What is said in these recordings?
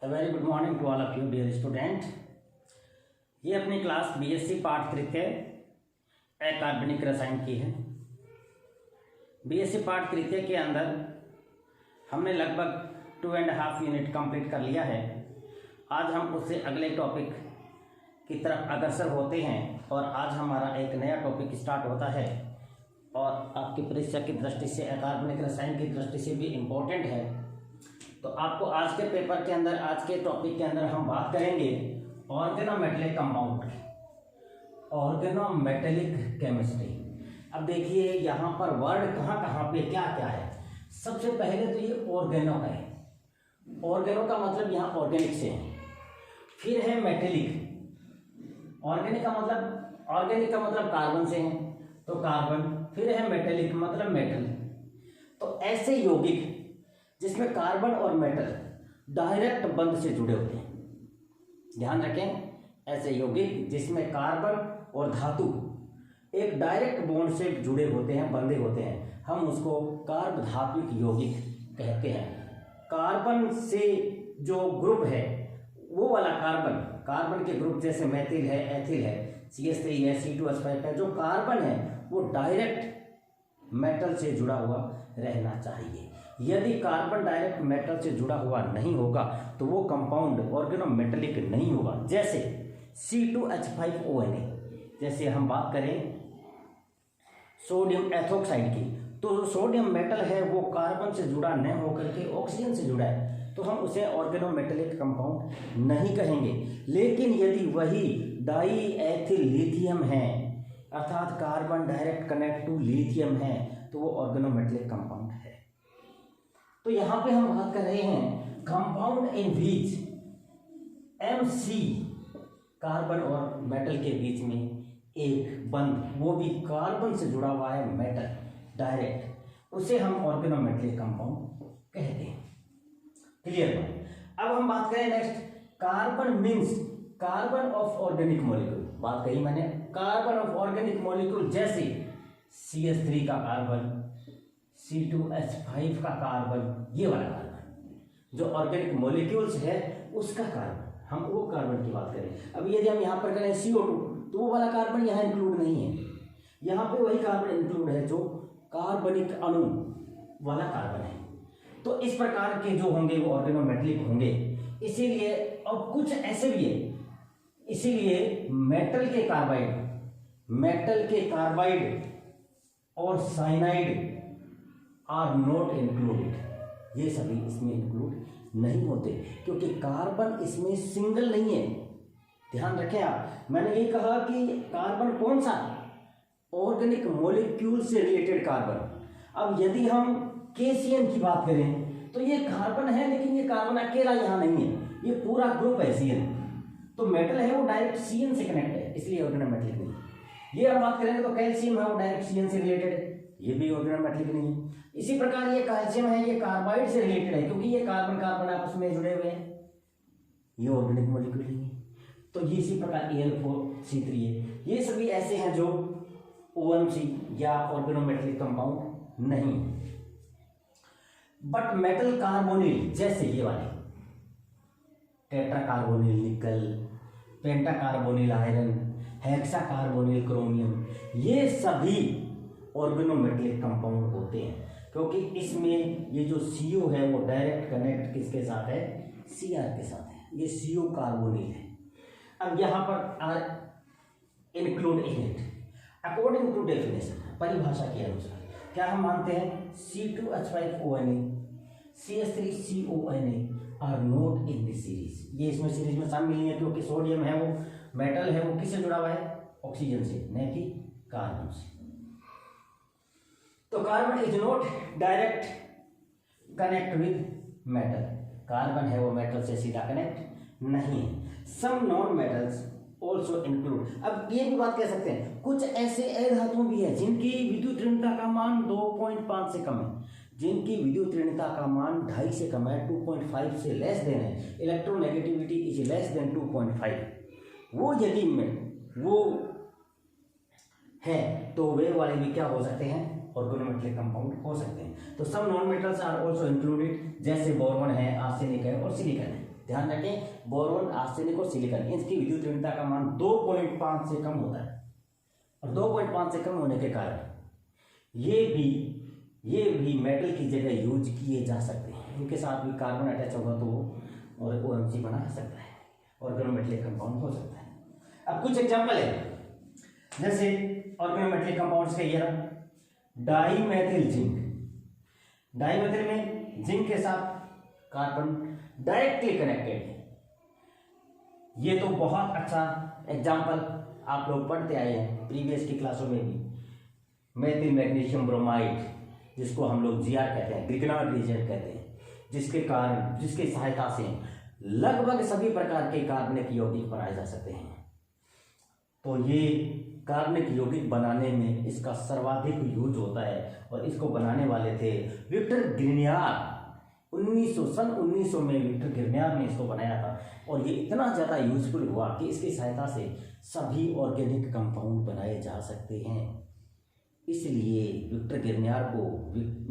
A very good morning to all of you dear student। ये अपनी class BSc पाठ तृतीय अकार्बनिक रसायन की है। बीएससी पाठ तृतीय के अंदर हमने लगभग 2.5 यूनिट कंप्लीट कर लिया है। आज हम उससे अगले टॉपिक की तरफ अग्रसर होते हैं और आज हमारा एक नया टॉपिक स्टार्ट होता है और आपकी परीक्षा की दृष्टि से अकार्बनिक रसायन की दृष्टि से भी इम्पोर्टेंट है। तो आपको आज के पेपर के अंदर, आज के टॉपिक के अंदर हम बात करेंगे ऑर्गेनोमेटेलिक कंपाउंड की, ऑर्गेनोमेटेलिक केमिस्ट्री। अब देखिए यहाँ पर वर्ड कहाँ कहाँ पे क्या क्या है। सबसे पहले तो ये ऑर्गेनो का है। ऑर्गेनो का मतलब यहाँ ऑर्गेनिक से है। फिर है मेटेलिक। ऑर्गेनिक का मतलब कार्बन से है, तो कार्बन। फिर है मेटेलिक मतलब मेटल। तो ऐसे यौगिक जिसमें कार्बन और मेटल डायरेक्ट बंध से जुड़े होते हैं, ध्यान रखें, ऐसे यौगिक जिसमें कार्बन और धातु एक डायरेक्ट बॉन्ड से जुड़े होते हैं, बंधे होते हैं, हम उसको कार्बधात्विक यौगिक कहते हैं। कार्बन से जो ग्रुप है वो वाला कार्बन के ग्रुप जैसे मेथिल है, एथिल है, CH3 है, C2H5 है, जो कार्बन है वो डायरेक्ट मेटल से जुड़ा हुआ रहना चाहिए। यदि कार्बन डायरेक्ट मेटल से जुड़ा हुआ नहीं होगा तो वो कंपाउंड ऑर्गेनोमेटेलिक नहीं होगा। जैसे C2H5ONa, जैसे हम बात करें सोडियम एथोक्साइड की, तो सोडियम मेटल है वो कार्बन से जुड़ा न होकर के ऑक्सीजन से जुड़ा है, तो हम उसे ऑर्गेनोमेटेलिक कंपाउंड नहीं कहेंगे। लेकिन यदि वही डाई एथिल लिथियम है, अर्थात carbon direct connect to lithium है, तो वो ऑर्गेनोमेटेलिक कंपाउंड है। तो यहाँ पे हम बात कर रहे हैं compound in beach MC, carbon और मेटल के बीच में एक बंध, वो भी कार्बन से जुड़ा हुआ है मेटल डायरेक्ट, उसे हम ऑर्गेनोमेटेलिक कंपाउंड कहते हैं। क्लियर बात। अब हम बात करें next, carbon means carbon of organic molecule. बात कही मैंने कार्बन ऑफ ऑर्गेनिक मॉलिक्यूल, जैसे CH3 का कार्बन, C2H5 का कार्बन, ये वाला कार्बन जो ऑर्गेनिक मॉलिक्यूल्स है उसका कार्बन, हम वो कार्बन की बात करें। अब यदि हम यहाँ पर करें CO2, तो वो वाला कार्बन यहाँ इंक्लूड नहीं है, यहाँ पे वही कार्बन इंक्लूड है जो कार्बनिक अणु वाला कार्बन है। तो इस प्रकार के जो होंगे वो ऑर्गेनोमेटेलिक होंगे। इसीलिए, और कुछ ऐसे भी है, इसीलिए मेटल के कार्बाइड और साइनाइड आर नॉट इंक्लूडेड, ये सभी इसमें इंक्लूड नहीं होते क्योंकि कार्बन इसमें सिंगल नहीं है। ध्यान रखें आप, मैंने ये कहा कि कार्बन कौन सा, ऑर्गेनिक मॉलिक्यूल से रिलेटेड कार्बन। अब यदि हम KCN की बात करें तो ये कार्बन है, लेकिन ये कार्बन अकेला यहाँ नहीं है, ये पूरा ग्रुप है CN, तो मेटल है वो डायरेक्ट CN से कनेक्ट है, इसलिए ऑर्गेनोमेटेलिक नहीं। ये हम बात करेंगे तो कैल्शियम है वो डायरेक्ट CN से रिलेटेड है, ये भी ऑर्गेनोमेटेलिक नहीं है। इसी प्रकार ये कैल्शियम है, ये कार्बाइड से रिलेटेड है क्योंकि ये कार्बन कार्बन आपस में जुड़े हुए हैं, ये ऑर्गेनिक मॉलिक्यूल नहीं है। तो ये इसी प्रकार Al4C3 है, ये सभी ऐसे हैं जो OMC या ऑर्गेनोमेटेलिक कंपाउंड नहीं। बट मेटल कार्बोनिल, जैसे ये वाले tetra carbonyl nickel, penta carbonyl iron, hexa carbonyl chromium, ये सभी ऑर्गेनोमेटेलिक कंपाउंड होते हैं क्योंकि इसमें ये जो CO है वो डायरेक्ट कनेक्ट किसके साथ है, Cr के साथ है, ये CO कार्बोनिल है। अब यहाँ पर R include in it according to definition, परिभाषा के अनुसार क्या हम मानते हैं, C2H5ONa, CH3CONa are not in this series. ये इसमें सीरीज में शामिल नहीं है क्योंकि सोडियम है वो मेटल है, वो किससे जुड़ा हुआ है, ऑक्सीजन से, न कि कार्बन से। तो carbon is not direct connect with metal, carbon है वो मेटल से सीधा कनेक्ट नहीं है। Some non metals also include. अब ये भी बात कह सकते हैं, कुछ ऐसे अधातु भी है जिनकी विद्युत ऋणता का मान 2.5 से कम है, जिनकी विद्युत ऋणता का मान 2.5 से कम है, 2.5 से लेस देन है, इलेक्ट्रोनेगेटिविटी इज लेस देन 2.5, वो यदि में वो है तो वे वाले भी क्या हो सकते हैं, ऑर्गेनोमेटेलिक कंपाउंड हो सकते हैं। तो some non metals are also included, जैसे बोरॉन है, आर्सेनिक है और सिलिकॉन है। ध्यान रखें, बोरोन, आर्सेनिक और सिलिकॉन, इसकी विद्युत ऋणता का मान 2.5 से कम होता है, और 2.5 से कम होने के कारण ये भी मेटल की जगह यूज किए जा सकते हैं। इनके साथ भी कार्बन अटैच होगा तो वो और OMC बना सकता है, ऑर्गेनोमेटेलिक कंपाउंड हो सकता है। अब कुछ एग्जांपल है, जैसे ऑर्गेनोमेटेलिक कंपाउंड्स के ये डाईमेथिल जिंक, डाईमेथिल में जिंक के साथ कार्बन डायरेक्टली कनेक्टेड है। ये तो बहुत अच्छा एग्जांपल आप लोग पढ़ते आए हैं प्रीवियस की क्लासों में भी। मेथिल मैग्नीशियम ब्रोमाइड, जिसको हम लोग GR कहते हैं, ग्रिग्नार्ड रिएजेंट कहते हैं, जिसके सहायता से लगभग सभी प्रकार के कार्बनिक यौगिक बनाए जा सकते हैं। तो ये कार्बनिक यौगिक बनाने में इसका सर्वाधिक यूज होता है, और इसको बनाने वाले थे विक्टर ग्रिग्नार्ड। 1900 में विक्टर ग्रिग्नार्ड ने इसको बनाया था, और ये इतना ज़्यादा यूजफुल हुआ कि इसकी सहायता से सभी ऑर्गेनिक कंपाउंड बनाए जा सकते हैं। इसलिए विक्टर ग्रिग्नार्ड को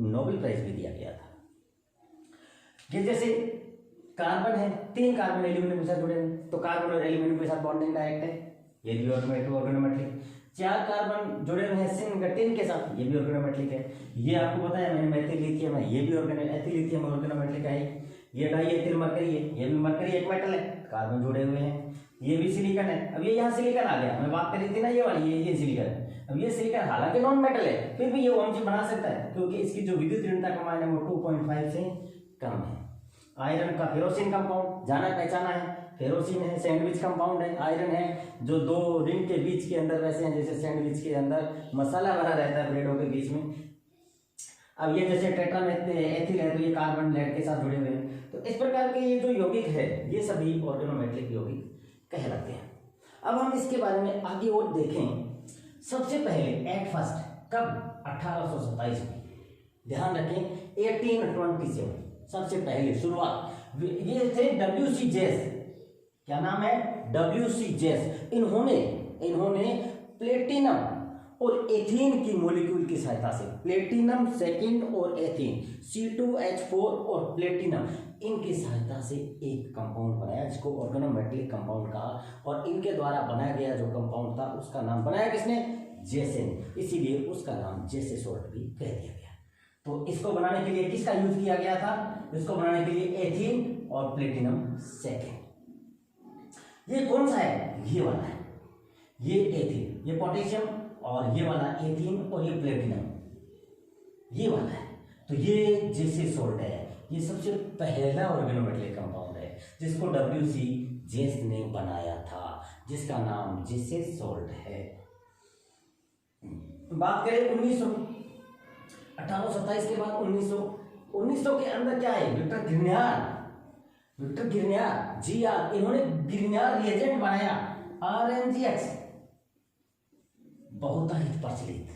नोबेल प्राइज भी दिया गया था। ये जैसे कार्बन है, 3 कार्बन एल्यूमिनियम के साथ जुड़े हैं, तो कार्बन और एल्यूमिनियम के साथ बॉन्डिंग डायरेक्ट है, ये भी ऑर्गेनोमेटेलिक। 4 कार्बन जुड़े हुए हैं टिन के साथ, ये भी ऑर्गेनोमेटेलिक है। ये आपको पता है, मैंने मेथिल लिथियम है, ये भी एथिलिथियम ऑर्गेनोमेटेलिक है। ये डाई एथिल मरकरी है, ये भी मरकरी एक मेटल है, कार्बन जुड़े हुए हैं। ये भी सिलिकॉन है। अब ये यहाँ सिलिकॉन आ गया, मैं बात करी थी ना ये वाली, ये सिलिकॉन है। अब ये सिलिकॉन हालांकि नॉन मेटल है, फिर भी ये OMG बना सकता है, क्योंकि इसकी जो विद्युत ऋणता का मान है वो 2.5 से कम है। आयरन का फेरोसिन कंपाउंड जाना पहचाना है, फेरोसिन है, सैंडविच कंपाउंड है, आयरन है, जो 2 रिंग के बीच के अंदर वैसे हैं जैसे सैंडविच के अंदर मसाला भरा रहता है ब्रेडों के बीच में। अब ये जैसे टेट्रामेथिल है, तो ये कार्बन लेड के साथ जुड़े हुए हैं। तो इस प्रकार के ये जो यौगिक है, ये सभी ऑर्गेनोमेटेलिक यौगिक कहलाते हैं। अब हम इसके बारे में आगे और देखें। सबसे पहले एट फर्स्ट कब, 1827 में, ध्यान रखें 1827 सबसे पहले शुरुआत। ये थे WC जेस, क्या नाम है, WC जेस। इन्होंने प्लेटिनम और एथीन की मॉलिक्यूल की सहायता से, प्लेटिनम सेकंड और एथीन C2H4 और प्लेटिनम, इनकी सहायता से एक कंपाउंड बनाया जिसको ऑर्गेनोमेटेलिक कंपाउंड कहा। और इनके द्वारा बनाया गया जो कंपाउंड था उसका नाम बनाया किसने, जेसन, इसीलिए उसका नाम जेसे सोल्ट भी कह दिया गया। तो इसको बनाने के लिए किसका यूज किया गया था, इसको बनाने के लिए एथीन और प्लेटिनम सेकंड। ये कौन सा है, ये वाला है, ये एथीन, ये पोटेशियम, और ये वाला एथीन, और ये प्लेटिनम, ये वाला है। तो ये जेसे सोल्ट है, ये सबसे पहला ऑर्गेनोमेटेलिक कंपाउंड है जिसको WC जेस ने बनाया था, जिसका नाम जेसे सोल्ट है। बात करें 1827 के बाद 1900 के अंदर क्या है, विक्टर ग्रिग्नार्ड GR, इन्होंने ग्रिग्नार्ड रिएजेंट बनाया RNGX, बहुत ही प्रचलित।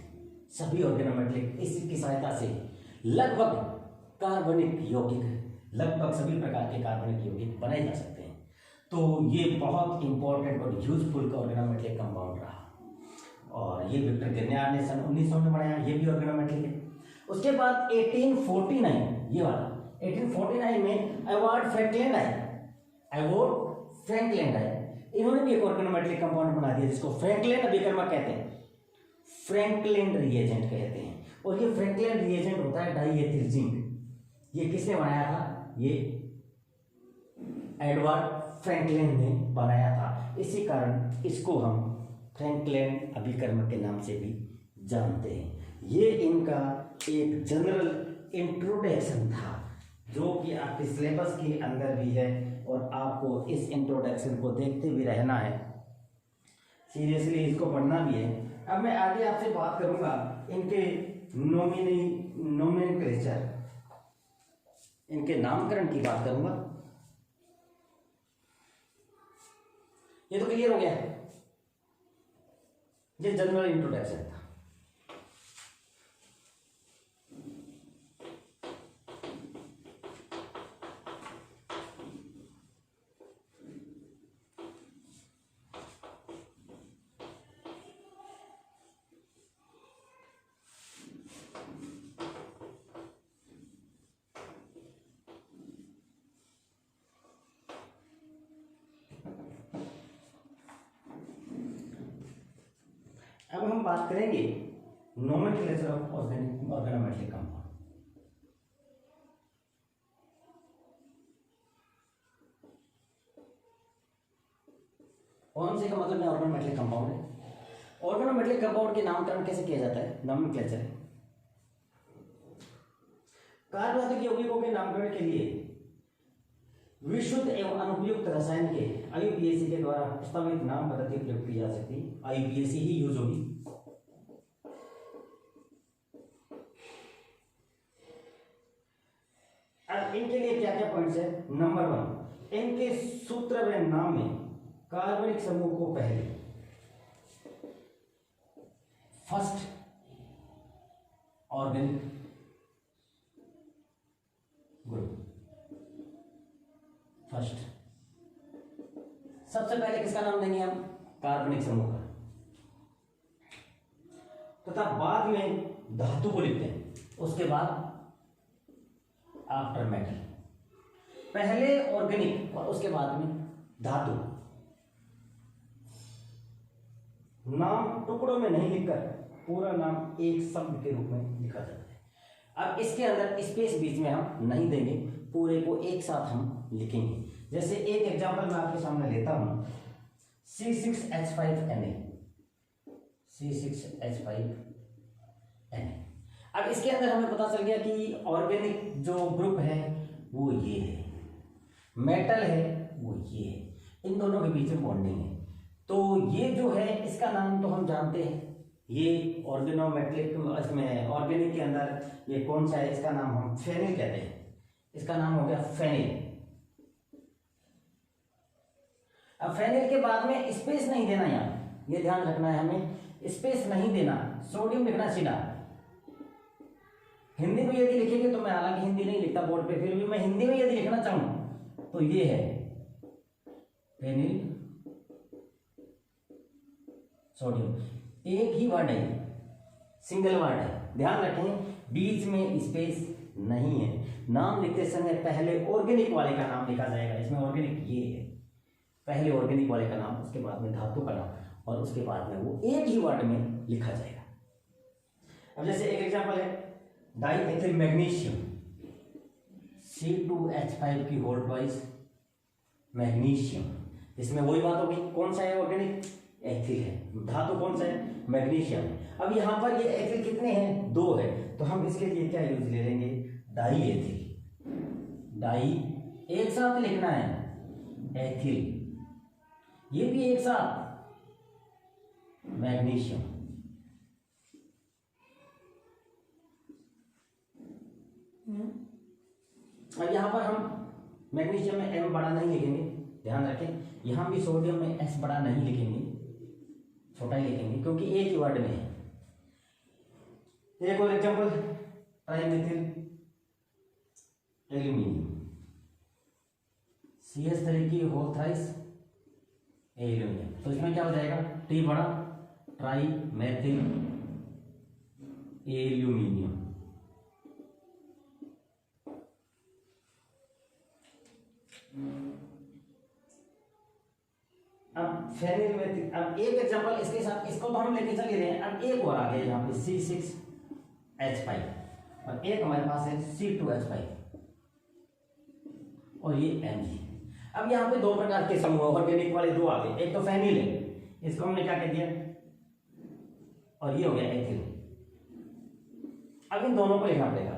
सभी ऑर्गेनोमेटेलिक इसकी सहायता से लगभग सभी प्रकार के कार्बनिक यौगिक बनाए जा सकते हैं। तो ये बहुत इंपॉर्टेंट और यूजफुल ऑर्गेनोमेटेलिक कंपाउंड रहा, और ये विक्टर ग्रिग्नार्ड ने सन 1900 में बनाया, ये भी ऑर्गेनोमेटेलिक है। उसके बाद 1849, ये वाला 1849 में एडवर्ड फ्रैंकलैंड आए, इन्होंने भी एक ऑर्गेनोमेटेलिक कंपाउंड बना दिया जिसको फ्रैंकलैंड अभिकर्मक कहते हैं, फ्रैंकलैंड रिएजेंट कहते हैं। और ये फ्रैंकलैंड रिएजेंट होता है डाईएथिल जिंक। ये किसने बनाया था, ये एडवर्ड फ्रैंकलैंड ने बनाया था, इसी कारण इसको हम फ्रैंकलैंड अभिकर्मक के नाम से भी जानते हैं। ये इनका एक जनरल इंट्रोडक्शन था जो कि आपके सिलेबस के अंदर भी है, और आपको इस इंट्रोडक्शन को देखते भी रहना है, सीरियसली इसको पढ़ना भी है। अब मैं आगे आपसे बात करूंगा इनके नोमेनक्लेचर, इनके नामकरण की बात करूंगा। ये तो क्लियर हो गया, ये जनरल इंट्रोडक्शन था। अब हम बात करेंगे नोमेनक्लेचर ऑफ ऑर्गेनोमेटेलिक कंपाउंड। कौन से का मतलब ऑर्गेनोमेटेलिक कंपाउंड है। ऑर्गेनोमेटेलिक कंपाउंड के नामकरण कैसे किया जाता है, नोमेनक्लेचर। कार्बनिक यौगिकों के नामकरण के लिए विशुद्ध एवं अनुपयुक्त रसायन के आईयूपीएसी के द्वारा प्रस्तावित नाम पद्धति प्रयोग की जा सकती है। आईयूपीएसी ही यूज होगी। अब इनके लिए क्या क्या पॉइंट्स है। नंबर 1, इनके सूत्र व नाम में कार्बनिक समूह को पहले फर्स्ट ऑर्गेनिक ग्रुप, फर्स्ट सबसे पहले किसका नाम देंगे हम, कार्बनिक समूह का, तथा बाद में धातु को लिखते हैं, उसके बाद आफ्टर मेटल। पहले ऑर्गेनिक और उसके बाद में धातु। नाम टुकड़ों में नहीं लिखकर पूरा नाम एक शब्द के रूप में लिखा जाता है। अब इसके अंदर स्पेस बीच में हम नहीं देंगे, पूरे को एक साथ हम लिखेंगे। जैसे एक एग्जांपल मैं आपके सामने लेता हूं, C6H5Na, C6H5Na। अब इसके अंदर हमें पता चल गया कि ऑर्गेनिक जो ग्रुप है वो ये है, मेटल है वो ये है, इन दोनों के बीच में बॉन्डिंग है। तो ये जो है इसका नाम तो हम जानते हैं, ये ऑर्गेनोमेटेलिक इसमें ऑर्गेनिक के अंदर ये कौन सा है, इसका नाम हम फेनिल कहते हैं। इसका नाम हो गया फेनिल। अब फेनिल के बाद में स्पेस नहीं देना, यहाँ ये ध्यान रखना है हमें, स्पेस नहीं देना, सोडियम लिखना सीधा। हिंदी में यदि लिखेंगे तो मैं हालांकि हिंदी नहीं लिखता बोर्ड पे, फिर भी मैं हिंदी में यदि लिखना चाहूं तो ये है फेनिल सोडियम। एक ही वर्ड है, सिंगल वर्ड है, ध्यान रखें, बीच में स्पेस नहीं है। नाम लिखते समय पहले ऑर्गेनिक वाले का नाम लिखा जाएगा। इसमें ऑर्गेनिक ये है, पहले ऑर्गेनिक वाले का नाम, उसके बाद में धातु का नाम, और उसके बाद में वो एक ही वर्ड में लिखा जाएगा। अब जैसे एक एग्जांपल है डाइएथिल मैग्नीशियम, C2H5 की होल ट्वाइस मैग्नीशियम। इसमें वही बात होगी, कौन सा है ऑर्गेनिक, एथिल है, धातु कौन सा है, मैग्नीशियम। अब यहाँ पर ये एथिल कितने हैं, 2 है, तो हम इसके लिए क्या यूज ले लेंगे, डाई एथिल। डाई एक साथ लिखना है, एथिल, ये भी एक साथ, मैग्नीशियम। अब यहां पर हम मैग्नीशियम में M बड़ा नहीं लिखेंगे, ध्यान रखें, यहां भी सोडियम में S बड़ा नहीं लिखेंगे, छोटा ही लिखेंगे, क्योंकि एक ही वर्ड में है। एक और एग्जांपल, ट्राइमेथिल एल्यूमिनियम, CH3 की होल थ्राइस एल्यूमिनियम। तो इसमें क्या हो जाएगा, T बड़ा, ट्राई मैथिल एल्यूमिनियम। अब फेनिल में अब एक एग्जांपल इसके साथ, इसको तो हम लेके चले रहे हैं। अब एक और आ गया यहाँ पे C6H5 और एक हमारे पास है C2H5 और ये Mg। अब यहाँ पे 2 प्रकार के समूह ऑर्गेनिक वाले 2 आ गए, एक तो फेनिल है, इसको हमने क्या कह दिया, और ये हो गया एथिल। अब इन दोनों को लिखना पड़ेगा,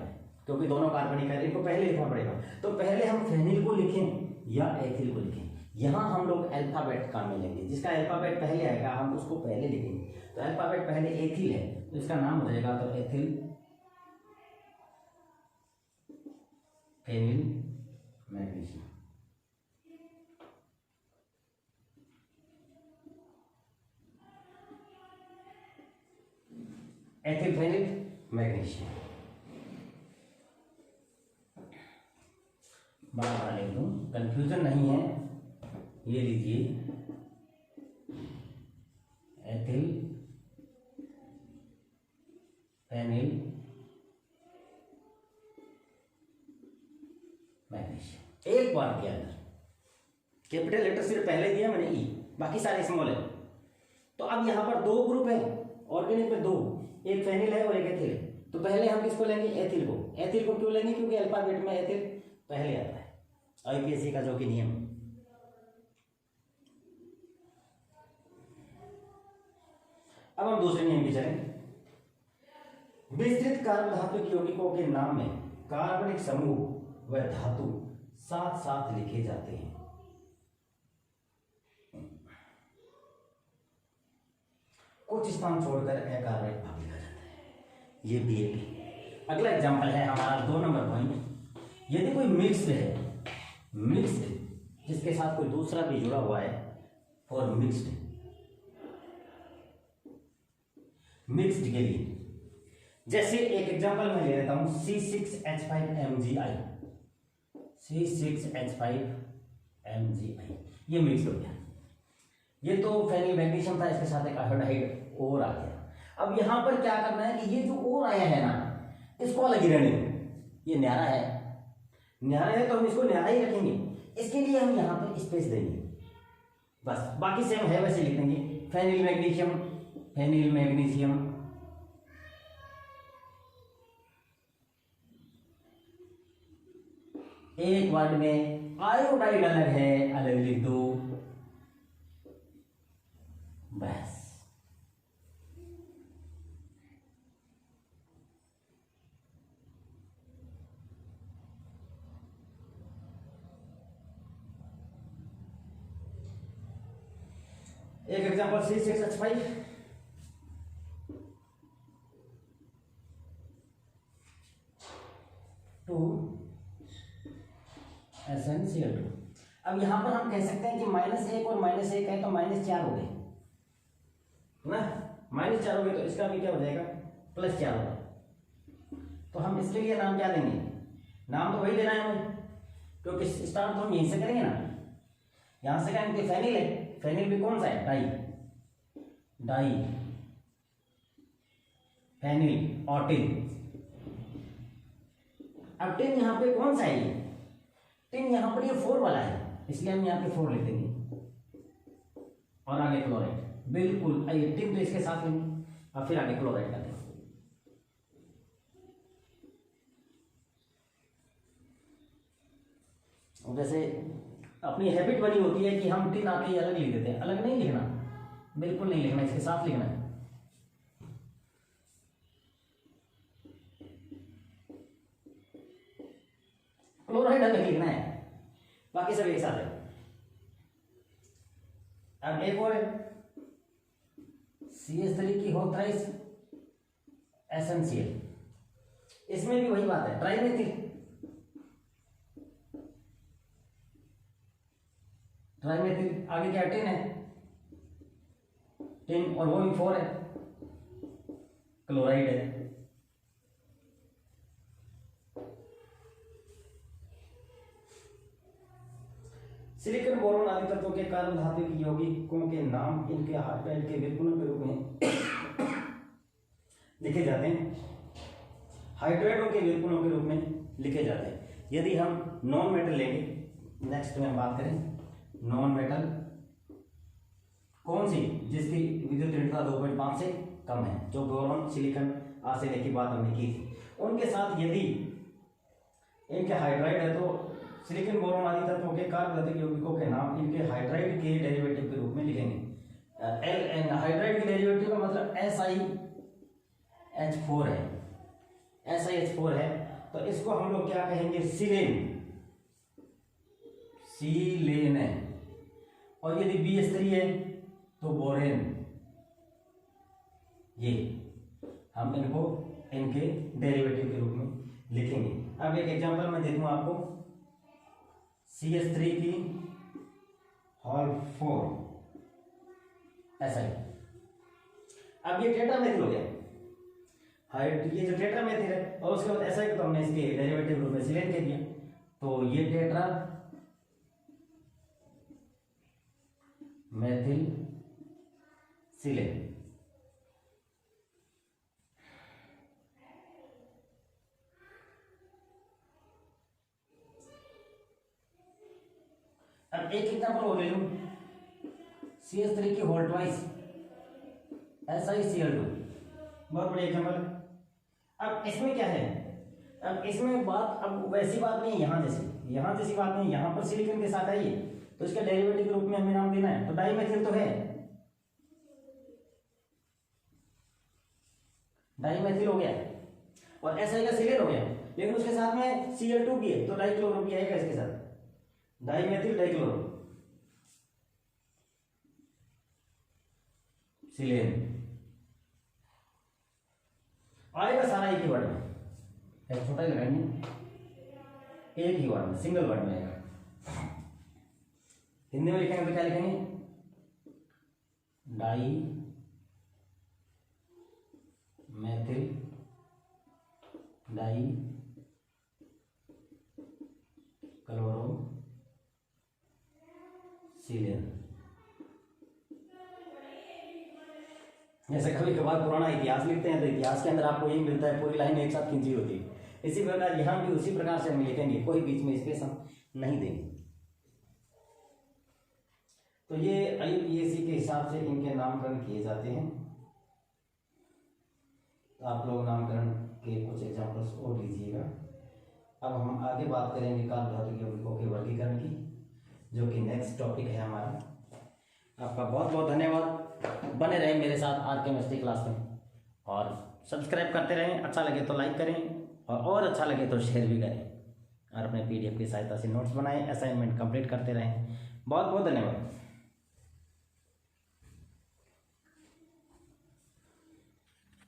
क्योंकि दोनों कार्बनिक है, इनको पहले लिखना पड़ेगा। तो पहले हम फेनिल को लिखें या एथिल को लिखें, यहाँ हम लोग अल्फाबेट काम में लेंगे, जिसका अल्फाबेट पहले आएगा हम उसको पहले लिखेंगे। तो अल्फाबेट पहले एथिल है तो इसका नाम हो जाएगा तो ethyl phenyl magnesium. Ethyl phenyl magnesium, बड़ा बड़ा लिख दूं, कंफ्यूजन नहीं है। ये लीजिए एथिल फेनिल मैग्नीशियम, एक बार के अंदर कैपिटल लेटर सिर्फ पहले दिया मैंने ई, बाकी सारे स्मॉल है। तो अब यहां पर 2 ग्रुप है ऑर्गेनिक में दो, एक फेनिल है और एक एथिल है। तो पहले हम किसको लेंगे? एथिल को। एथिल को क्यों लेंगे? क्योंकि अल्फाबेट में एथिल पहले आता है, आईपीएससी का जो कि नियम। अब हम दूसरे नियम की चलें। विस्तृत कार्बधातुक यौगिकों के नाम में कार्बनिक समूह व धातु साथ साथ लिखे जाते हैं। कुछ स्थान छोड़कर अकार्बनिक भाग लिखा जाता है। ये भी एक अगला एग्जांपल है हमारा 2 नंबर पॉइंट। यदि कोई मिक्स्ड है, मिक्स्ड जिसके साथ कोई दूसरा भी जुड़ा हुआ है, और मिक्स्ड के लिए जैसे एक एग्जांपल मैं ले लेता हूं C6H5MgI, C6H5MgI, ये मिक्स हो गया। ये तो फेनिल मैग्नीशियम था, इसके साथ एक आयोडाइड और आ गया। अब यहां पर क्या करना है कि ये जो और आया है ना, इसको अलग ही रहने दो। ये न्यारा है तो हम इसको न्यारा ही रखेंगे। इसके लिए हम यहां पर स्पेस देंगे, बस। बाकी सेम है वैसे लिख देंगे। फेनिल मैग्नीशियम एक वर्ड में, आयोडाइड अलग है, अलग लिख दो, बस। एक एग्जांपल C6H5 2SnCl2। अब यहां पर हम कह सकते हैं कि -1 और -1 है तो -4 हो गए ना, -4 हो गए तो इसका भी क्या हो जाएगा? +4 होगा। तो हम इसके लिए नाम क्या देंगे? नाम तो वही देना है हमें, क्योंकि स्टार्ट तो हम यहीं से करेंगे ना। यहां से करेंगे फेनिल है, फेनिल भी कौन सा है? डाई फेनिल ऑटिल। अब टिन यहां पे कौन सा है? ये टिन यहां पर ये 4 वाला है, इसलिए हम यहां पे 4 लिख देंगे। और आगे क्लोराइड, बिल्कुल ये टिन तो इसके साथ लेंगे, और फिर आगे क्लोराइड कर देंगे। जैसे अपनी हैबिट बनी होती है कि हम टिन आके अलग लिख देते हैं, अलग नहीं लिखना, बिल्कुल नहीं लिखना, इसके साथ लिखना है। क्लोराइड अलग लिखना है, बाकी सब एक साथ है। अब एक और है CH3 की हो थ्राइस SnCl। इसमें भी वही बात है, ट्राइमेथिल आगे क्या? टिन है, टिन, और वो भी 4 है, क्लोराइड है। सिलिकॉन, बोरोन आदि तत्वों के कार्बन धातु की यौगिकों के नाम इनके हाइड्राइड के विलकुलों के रूप में लिखे जाते हैं। हाइड्राइडों के विलकुलों के रूप में लिखे जाते हैं। यदि हम नॉन मेटल लेंगे, नेक्स्ट में हम बात करें नॉन मेटल, कौन सी? जिसकी विद्युत ऋणता 2.5 से कम है, जो बोरोन, सिलिकॉन, आर्सेनिक की बात हमने की थी। उनके साथ यदि इनके हाइड्राइड है तो सिलिकॉन, बोरोन आदि तत्वों के कार्बनिक यौगिकों के नाम इनके हाइड्राइड के डेरिवेटिव के रूप में लिखेंगे। हाइड्राइड के डेरिवेटिव का मतलब SiH4 है, SiH4 है, तो इसको हम लोग क्या कहेंगे? सीलेन है। और यदि BH3 है तो बोरेन। ये हम इनको इनके डेरिवेटिव के रूप में लिखेंगे। अब एक एग्जांपल मैं दे दूं आपको, CH3 की होल 4 ऐसा ही। अब ये टेट्रामेथिल हो गया, ये जो टेट्रामेथिल है, और उसके बाद ऐसा ही तो हमने इसके डेरिवेटिव रूप में सिलेन कह दिया, तो ये टेट्रा मेथिल सिलेन। अब एक एग्जांपल और ले लूं, CH3 की होल ट्वाइस SiCl2, बहुत बड़ी एग्जाम्पल। अब इसमें क्या है, अब इसमें बात अब वैसी बात नहीं है यहाँ जैसी बात नहीं, यहाँ पर सिलिकॉन के साथ है ये, तो इसके डेरिवेटिव के रूप में हमें नाम देना है, तो डाइमेथिल तो है, डाइमेथिल हो गया, और SI का सिलेन हो गया, लेकिन उसके साथ में Cl2 भी है, तो डाइक्लोरो भी आएगा इसके साथ, डाइमेथिल डाइक्लोरो सिलेन आएगा सारा एक ही वर्ड में, एक छोटा ही लगाएंगे, एक ही वर्ड में, सिंगल वर्ड में आएगा। हिंदी में लिखेंगे तो क्या लिखेंगे, डाई मैथिल डाई क्लोरो सिलेन। जैसे कभी कभार पुराना इतिहास लिखते हैं तो इतिहास के अंदर आपको यही मिलता है, पूरी लाइन एक साथ खींची होती है, इसी प्रकार यहाँ भी उसी प्रकार से हम लिखेंगे, कोई बीच में स्पेस हम नहीं देंगे। तो ये IUPAC के हिसाब से इनके नामकरण किए जाते हैं। तो आप लोग नामकरण के कुछ एग्जाम्पल्स और लीजिएगा। अब हम आगे बात करेंगे काल धातु यौगिकों के वर्गीकरण की, जो कि नेक्स्ट टॉपिक है हमारा। आपका बहुत बहुत धन्यवाद, बने रहें मेरे साथ आर केमिस्ट्री क्लास में, और सब्सक्राइब करते रहें, अच्छा लगे तो लाइक करें और अच्छा लगे तो शेयर भी करें, और अपने PDF की सहायता से नोट्स बनाएं, असाइनमेंट कंप्लीट करते रहें। बहुत बहुत धन्यवाद।